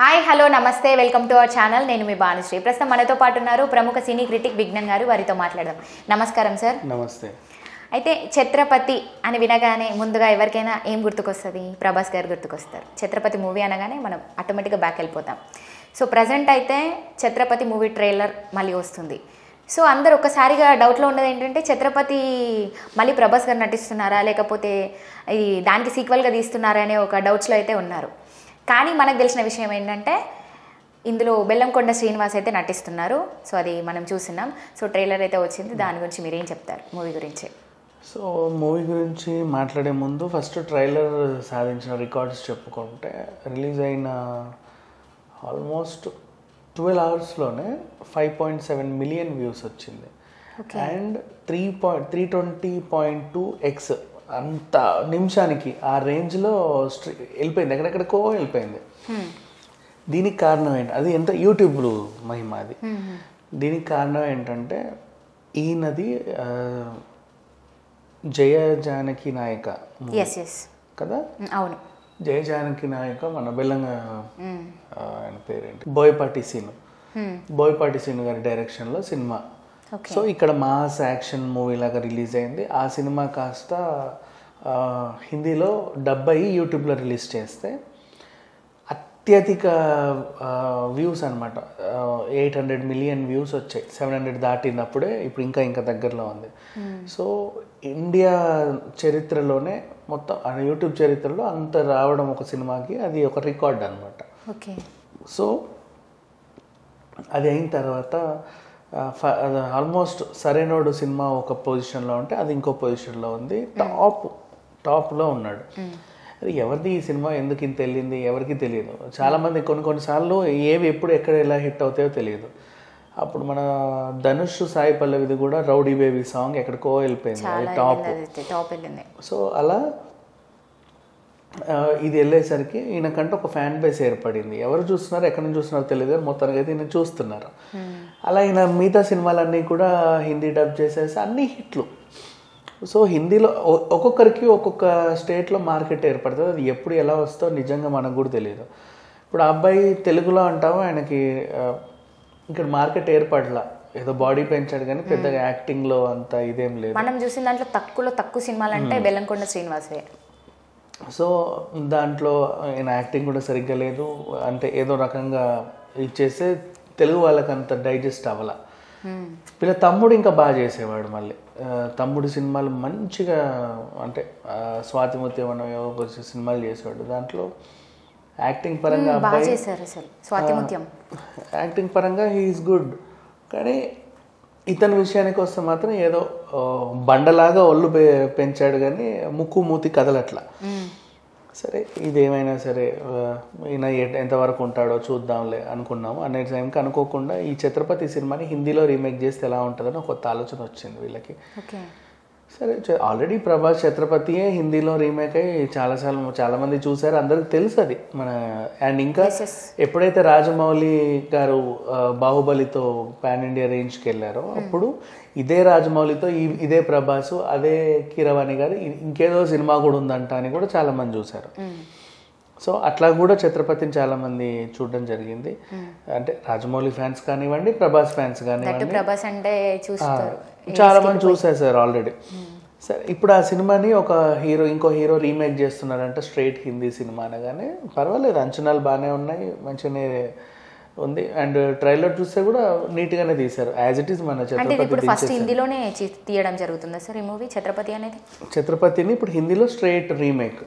Hi hello నమస్తే welcome to our channel. నేను మీ భానుశ్రీ. ప్రస్తుతం మనతో పాటు ఉన్నారు ప్రముఖ సినీ క్రిటిక్ విజ్ఞాన్ గారు. వారితో మాట్లాడదాం. నమస్కారం సార్. నమస్తే. అయితే ఛత్రపతి అని వినగానే ముందుగా ఎవరికైనా ఏం గుర్తుకొస్తుంది? ప్రభాస్ గారు గుర్తుకొస్తారు. ఛత్రపతి మూవీ అనగానే మనం ఆటోమేటిక్గా బ్యాక్ వెళ్ళిపోతాం. సో ప్రజెంట్ అయితే ఛత్రపతి మూవీ ట్రైలర్ మళ్ళీ వస్తుంది. సో అందరు ఒక్కసారిగా డౌట్లో ఉన్నది ఏంటంటే ఛత్రపతి మళ్ళీ ప్రభాస్ గారు నటిస్తున్నారా లేకపోతే ఈ దానికి సీక్వెల్గా తీస్తున్నారా అనే ఒక డౌట్స్లో అయితే ఉన్నారు. కానీ మనకు తెలిసిన విషయం ఏంటంటే ఇందులో బెల్లంకొండ శ్రీనివాస్ అయితే నటిస్తున్నారు. సో అది మనం చూస్తున్నాం. సో ట్రైలర్ అయితే వచ్చింది. దాని గురించి మీరేం చెప్తారు మూవీ గురించి? సో మూవీ గురించి మాట్లాడే ముందు ఫస్ట్ ట్రైలర్ సాధించిన రికార్డ్స్ చెప్పుకుంటే రిలీజ్ అయిన ఆల్మోస్ట్ 12 అవర్స్లోనే 5.7 మిలియన్ వ్యూస్ వచ్చింది. అండ్ 320.2x అంత నిమిషానికి ఆ రేంజ్లో వెళ్ళిపోయింది, ఎక్కడెక్కడికో వెళ్ళిపోయింది. దీనికి కారణం ఏంటి? అది ఎంత యూట్యూబ్ మహిమ అది. దీనికి కారణం ఏంటంటే ఈయనది జయ జానకి నాయక కదా. అవును, జయ జానకి నాయక మన బెల్లంగా ఆయన పేరేంటి, బోయపాటి సీను గారి డైరెక్షన్లో సినిమా. సో ఇక్కడ మాస్ యాక్షన్ మూవీ లాగా రిలీజ్ అయింది. ఆ సినిమా కాస్త హిందీలో డబ్ అయ్యి యూట్యూబ్లో రిలీజ్ చేస్తే అత్యధిక వ్యూస్ అనమాట. 800 మిలియన్ వ్యూస్ వచ్చాయి. 700 దాటినప్పుడే ఇప్పుడు ఇంకా దగ్గరలో ఉంది. సో ఇండియా చరిత్రలోనే మొత్తం యూట్యూబ్ చరిత్రలో అంత రావడం ఒక సినిమాకి అది ఒక రికార్డ్ అనమాట. సో అది అయిన తర్వాత ఆల్మోస్ట్ సరైనోడు సినిమా ఒక పొజిషన్లో ఉంటే అది ఇంకో పొజిషన్లో ఉంది. టాప్లో ఉన్నాడు. అది ఎవరిది ఈ సినిమా, ఎందుకు ఇంత వెళ్ళింది ఎవరికి తెలియదు. చాలామంది కొన్నిసార్లు ఏవి ఎప్పుడు ఎక్కడ ఎలా హిట్ అవుతాయో తెలియదు. అప్పుడు మన ధనుష్ సాయి పల్లవిది కూడా రౌడీ బేబీ సాంగ్ ఎక్కడికో వెళ్ళిపోయింది, అది టాప్. సో అలా ఇది వెళ్ళేసరికి ఈయనకంటే ఒక ఫ్యాన్ బేస్ ఏర్పడింది. ఎవరు చూస్తున్నారు, ఎక్కడి నుంచి చూస్తున్నారో తెలియదు, మొత్తానికి అయితే ఈయన చూస్తున్నారు. అలా ఈయన మిగతా సినిమాలన్నీ కూడా హిందీ డబ్ చేసేసి అన్ని హిట్లు. సో హిందీలో ఒక్కొక్కరికి ఒక్కొక్క స్టేట్లో మార్కెట్ ఏర్పడుతుంది. అది ఎప్పుడు ఎలా వస్తుందో నిజంగా మనకు కూడా తెలియదు. ఇప్పుడు ఆ అబ్బాయి తెలుగులో అంటాము, ఆయనకి ఇక్కడ మార్కెట్ ఏర్పడలా. ఏదో బాడీ పెంచాడు కానీ పెద్దగా యాక్టింగ్లో అంత ఇదేం లేదు. మనం చూసిన దాంట్లో తక్కువ సినిమాలు అంటే బెల్లంకొండ శ్రీనివాసే. సో దాంట్లో ఆయన యాక్టింగ్ కూడా సరిగ్గా లేదు. అంటే ఏదో రకంగా ఇచ్చేస్తే తెలుగు వాళ్ళకి అంత డైజెస్ట్ అవ్వాల. వీళ్ళ తమ్ముడు ఇంకా బాగా చేసేవాడు. మళ్ళీ తమ్ముడు సినిమాలు మంచిగా, అంటే స్వాతిముత్యం అనే సినిమాలు చేసేవాడు. దాంట్లో యాక్టింగ్ పరంగా యాక్టింగ్ పరంగా హీఈస్ గుడ్. కానీ ఇతని విషయానికి వస్తే మాత్రం ఏదో బండలాగా ఒళ్ళు పెంచాడు కానీ ముక్కు మూతి కదలట్లా. సరే ఇదేమైనా సరే ఈయన ఎంతవరకు ఉంటాడో చూద్దాంలే అనుకున్నాము. అనే టైంకి అనుకోకుండా ఈ ఛత్రపతి సినిమాని హిందీలో రీమేక్ చేస్తే ఎలా ఉంటుందని ఒక కొత్త ఆలోచన వచ్చింది వీళ్ళకి. సరే ఆల్రెడీ ప్రభాస్ ఛత్రపతియే హిందీలో రీమేక్ అయ్యి చాలామంది చూశారు, అందరికి తెలుసు అది మన. అండ్ ఇంకా ఎప్పుడైతే రాజమౌళి గారు బాహుబలితో పాన్ ఇండియా రేంజ్కి వెళ్ళారో అప్పుడు ఇదే రాజమౌళితో ఇదే ప్రభాస్, అదే కీరవాణి గారు ఇంకేదో సినిమా కూడా ఉందంట అని కూడా చాలామంది చూశారు. సో అట్లా కూడా ఛత్రపతిని చాలామంది చూడడం జరిగింది. అంటే రాజమౌళి ఫ్యాన్స్ కానివ్వండి, ప్రభాస్ ఫ్యాన్స్ కానివ్వండి, చాలామంది చూసేసారు ఆల్రెడీ. సరే ఇప్పుడు ఆ సినిమాని ఇంకో హీరో రీమేక్ చేస్తున్నారంటే స్ట్రైట్ హిందీ సినిమా అనగానే పర్వాలేదు, అంచనాలు బాగానే ఉన్నాయి, మంచిగానే ఉంది. అండ్ ట్రైలర్ చూస్తే కూడా నీట్గానే తీశారు, యాజ్ ఇట్ ఈస్ మన ఛత్రపతి. హిందీలోనే తీయడం జరుగుతుందా సార్ ఈ మూవీ ఛత్రపతి అనేది? ఛత్రపతిని ఇప్పుడు హిందీలో straight remake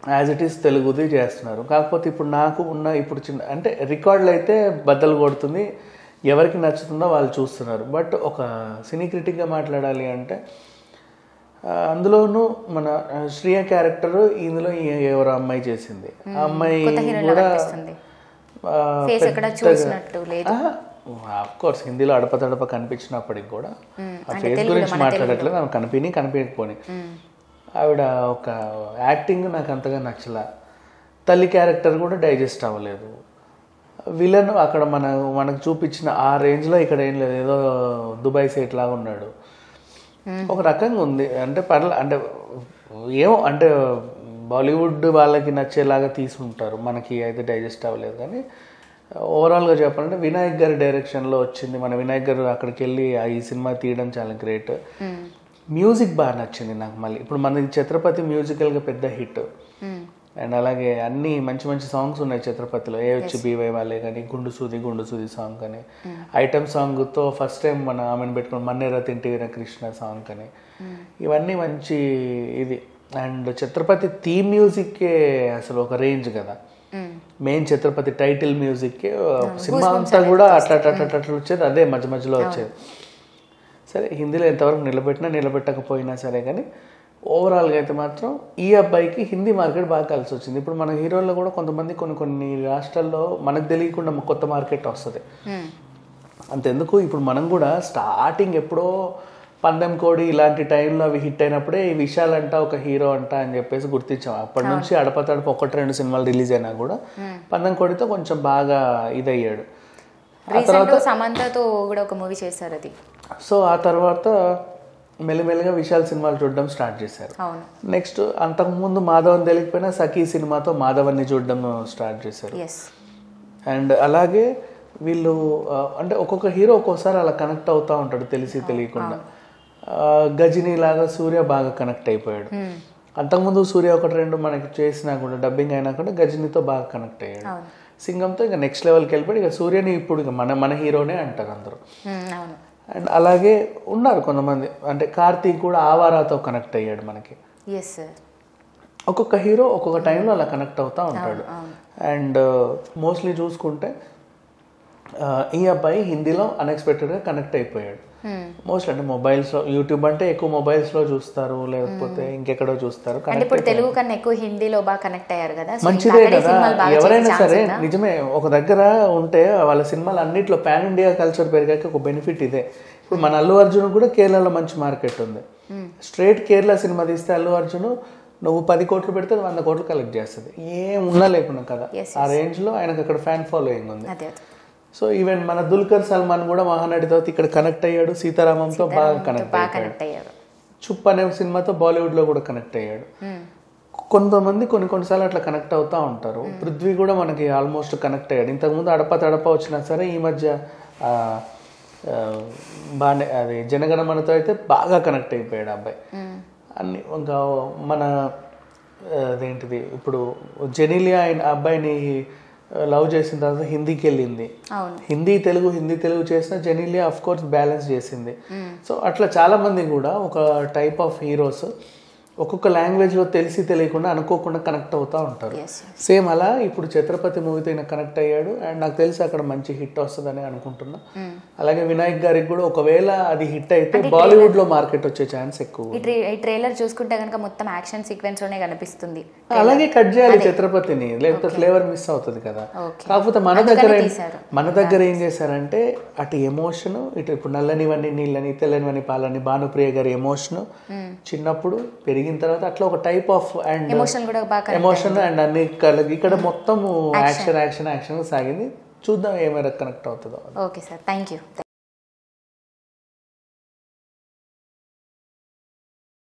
as it is తెలుగుది చేస్తున్నారు. కాకపోతే ఇప్పుడు నాకు ఇప్పుడు చిన్న అంటే రికార్డులు అయితే బద్దలు కొడుతుంది, ఎవరికి నచ్చుతుందో వాళ్ళు చూస్తున్నారు. బట్ ఒక సినీ క్రిటిక్గా మాట్లాడాలి అంటే అందులోనూ మన శ్రీయ క్యారెక్టర్ ఇందులో ఎవరో అమ్మాయి చేసింది. ఆ అమ్మాయి కూడా ఆఫ్ కోర్స్ హిందీలో అడపతడప కనిపించినప్పటికి కూడా ఆ ఫేస్ గురించి మాట్లాడట్లేదు, ఆమె కనిపించకపోని. ఆవిడ ఒక యాక్టింగ్ నాకు అంతగా నచ్చలా. తల్లి క్యారెక్టర్ కూడా డైజెస్ట్ అవ్వలేదు. విలన్ అక్కడ మనకు చూపించిన ఆ రేంజ్లో ఇక్కడ ఏం లేదు, ఏదో దుబాయ్ సైట్ లాగా ఉన్నాడు. ఒక రకంగా ఉంది అంటే అంటే ఏమో అంటే బాలీవుడ్ వాళ్ళకి నచ్చేలాగా తీసుకుంటారు, మనకి అయితే డైజెస్ట్ అవ్వలేదు. కానీ ఓవరాల్గా చెప్పాలంటే వినాయక్ గారి డైరెక్షన్లో వచ్చింది. మన వినాయక్ గారు అక్కడికి వెళ్ళి ఈ సినిమా తీయడం చాలా గ్రేట్. మ్యూజిక్ బాగా నచ్చింది నాకు. మళ్ళీ ఇప్పుడు మనకి ఛత్రపతి మ్యూజికల్గా పెద్ద హిట్, అండ్ అలాగే అన్ని మంచి మంచి సాంగ్స్ ఉన్నాయి ఛత్రపతిలో. AHBY వాళ్ళే కానీ గుండు సూది సాంగ్ కానీ, ఐటమ్ సాంగ్తో ఫస్ట్ టైం మన ఆమెను పెట్టుకుని మన్నేరా తింటివిన కృష్ణ సాంగ్ కానీ, ఇవన్నీ మంచి ఇది. అండ్ ఛత్రపతి థీమ్ మ్యూజిక్కే అసలు ఒక రేంజ్ కదా. మెయిన్ ఛత్రపతి టైటిల్ మ్యూజిక్కే సినిమా అంతా కూడా అట్లా వచ్చేది, అదే మధ్య మధ్యలో వచ్చేది. సరే హిందీలో ఎంతవరకు నిలబెట్టకపోయినా సరే, కానీ ఓవరాల్గా అయితే మాత్రం ఈ అబ్బాయికి హిందీ మార్కెట్ బాగా కలిసి వచ్చింది. ఇప్పుడు మన హీరోల్లో కూడా కొంతమంది కొన్ని రాష్ట్రాల్లో మనకు తెలియకుండా కొత్త మార్కెట్ వస్తుంది. అంతెందుకు ఇప్పుడు మనం కూడా స్టార్టింగ్ ఎప్పుడో పందెం కోడి ఇలాంటి టైంలో అవి హిట్ అయినప్పుడే ఈ విశాలంట ఒక హీరో అంట అని చెప్పేసి గుర్తించాం. అప్పటి నుంచి అడపతడప 1-2 సినిమాలు రిలీజ్ అయినా కూడా పందెం కోడితో కొంచెం బాగా ఇదయ్యాడు. సమంతతో కూడా ఒక మూవీ చేశారు అది. సో ఆ తర్వాత మెల్లిమెల్లిగా విశాల్ సినిమాలు చూడడం స్టార్ట్ చేశారు. నెక్స్ట్ అంతకుముందు మాధవన్ తెలియకపోయినా సఖీ సినిమాతో మాధవన్ని చూడడం స్టార్ట్ చేశారు. అండ్ అలాగే వీళ్ళు అంటే ఒక్కొక్క హీరో ఒక్కోసారి అలా కనెక్ట్ అవుతూ ఉంటాడు తెలిసి తెలియకుండా. గజినీ లాగా సూర్య బాగా కనెక్ట్ అయిపోయాడు. అంతకుముందు సూర్య 1-2 మనకి చేసినా కూడా డబ్బింగ్ అయినా కూడా గజినీతో బాగా కనెక్ట్ అయ్యాడు. సింగంతో ఇక నెక్స్ట్ లెవెల్కి వెళ్ళిపోయి ఇక సూర్యని ఇప్పుడు ఇక మన హీరోనే అంటారు అందరూ. అండ్ అలాగే ఉన్నారు కొంతమంది, అంటే కార్తీక్ కూడా ఆవారాతో కనెక్ట్ అయ్యాడు మనకి. ఒక్కొక్క హీరో ఒక్కొక్క టైంలో అలా కనెక్ట్ అవుతూ ఉంటాడు. అండ్ మోస్ట్లీ చూసుకుంటే ఈ అబ్బాయి హిందీలో అన్ఎక్స్పెక్టెడ్గా కనెక్ట్ అయిపోయాడు. మోస్ట్లీ అంటే మొబైల్స్లో, యూట్యూబ్ అంటే ఎక్కువ మొబైల్స్లో చూస్తారు, లేకపోతే ఇంకెక్కడో చూస్తారు. ఇప్పుడు తెలుగు కన్నా ఎక్కువ హిందీలో బాగా కనెక్ట్ అయ్యారు కదా, మంచిదే కదా. ఎవరైనా సరే నిజమే, ఒక దగ్గర ఉంటే వాళ్ళ సినిమాలు అన్నిట్లో పాన్ ఇండియా కల్చర్ పెరిగాక ఒక బెనిఫిట్ ఇదే. ఇప్పుడు మన అల్లు అర్జున్ కూడా కేరళలో మంచి మార్కెట్ ఉంది. స్ట్రేట్ కేరళ సినిమా తీస్తే అల్లు అర్జున్ నువ్వు 10 కోట్లు పెడితే 100 కోట్లు కలెక్ట్ చేస్తుంది, ఏం ఉన్నా లేకున్నా కదా. ఆ రేంజ్లో ఆయనకు అక్కడ ఫ్యాన్ ఫాలోయింగ్ ఉంది. సో ఈవెన్ మన దుల్కర్ సల్మాన్ కూడా మహానటితో ఇక్కడ కనెక్ట్ అయ్యాడు, సీతారామంతో బాగా కనెక్ట్ అయ్యాడు, చుప్ అనే సినిమాతో బాలీవుడ్లో కూడా కనెక్ట్ అయ్యాడు. కొంతమంది కొన్నిసార్లు అట్లా కనెక్ట్ అవుతూ ఉంటారు. పృథ్వీ కూడా మనకి ఆల్మోస్ట్ కనెక్ట్ అయ్యాడు. ఇంతకుముందు అడప వచ్చినా సరే ఈ మధ్య బాగానే అది జనగణమనతో అయితే బాగా కనెక్ట్ అయిపోయాడు అబ్బాయి. అన్ని ఇంకా మన అదేంటిది ఇప్పుడు జెనీలియా ఆయన అబ్బాయిని లవ్ చేసిన తర్వాత హిందీకి వెళ్ళింది. హిందీ తెలుగు చేసిన జెనీలియా అఫ్ కోర్స్ బ్యాలెన్స్ చేసింది. సో అట్లా చాలా మంది కూడా ఒక టైప్ ఆఫ్ హీరోస్ ఒక్కొక్క లాంగ్వేజ్లో తెలిసి తెలియకుండా అనుకోకుండా కనెక్ట్ అవుతూ ఉంటారు. సేమ్ అలా ఇప్పుడు ఛత్రపతి మూవీతో ఈయన కనెక్ట్ అయ్యాడు. అండ్ నాకు తెలిసి అక్కడ మంచి హిట్ వస్తుందని అనుకుంటున్నా. అలాగే వినాయక్ గారికి కూడా ఒకవేళ అది హిట్ అయితే బాలీవుడ్ లో మార్కెట్ వచ్చే ఛాన్స్ ఎక్కువ. ఈ ట్రైలర్ చూసుకుంటే కనుక మొత్తం యాక్షన్ సీక్వెన్స్ లోనే కనిపిస్తుంది. అలాగే కట్ చేయాలి ఛత్రపతిని, లేకపోతే ఫ్లేవర్ మిస్ అవుతుంది కదా. కాకపోతే మన దగ్గర ఏం చేశారంటే అటు ఎమోషన్, ఇటు ఇప్పుడు నల్లనివన్నీ నీళ్ళని తెల్లనివన్నీ పాలని భానుప్రియ గారి ఎమోషన్ చిన్నప్పుడు పెరిగిన తర్వాత అట్లా ఒక type of and emotion and అన్ని ఇక్కడ మొత్తం యాక్షన్ సాగింది. చూద్దాం ఏమైనా కనెక్ట్ అవుతుందో. Okay sir, thank you.